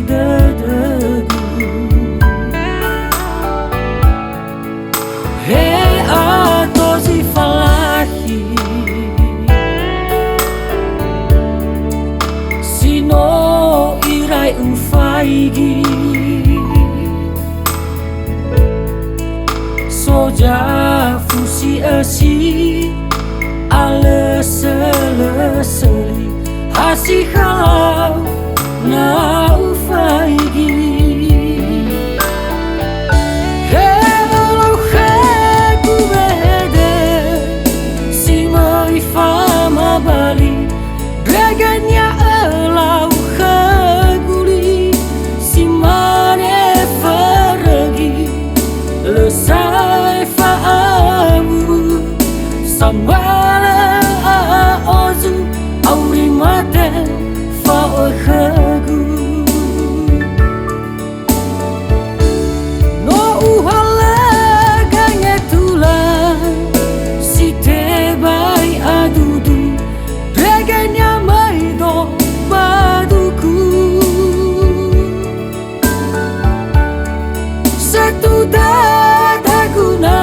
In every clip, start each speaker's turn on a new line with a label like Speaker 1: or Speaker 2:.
Speaker 1: berdebu. Hei atozi falahi sino irai ufaigi soja fusi esi ale seleseli hasi halau na ufaigi. Hello ku bede si mai fama bali draganya elau khaguli si mane faragi lesai faamu sambala ozu auri mate fa khagu no uhala ganya tula si te bai adudu draganya mai do baduku satu data guna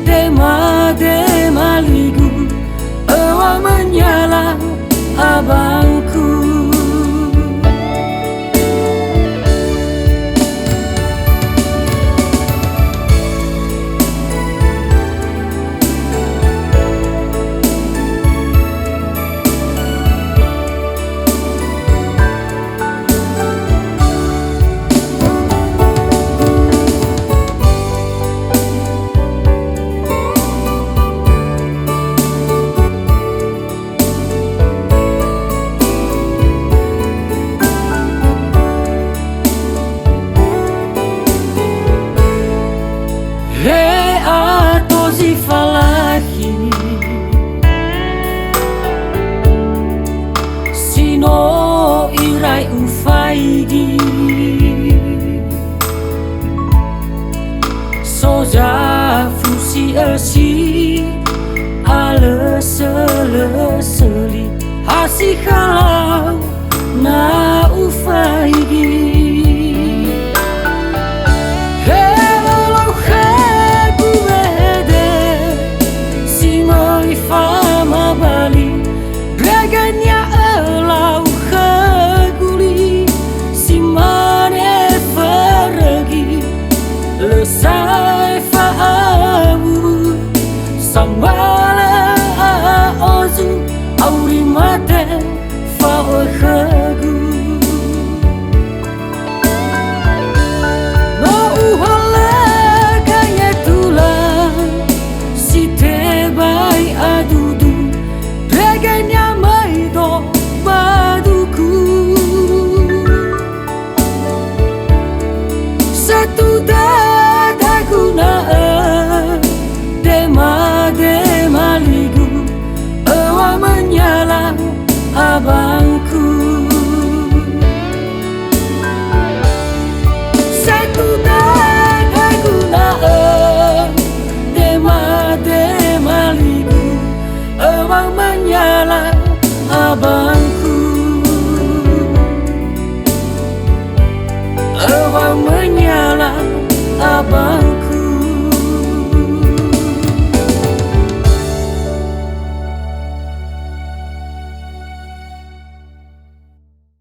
Speaker 1: dema ligu awa menyala abangku. Hei atozi falahi sino irai ufaigi soja fusi esi ale seleseli hasi halau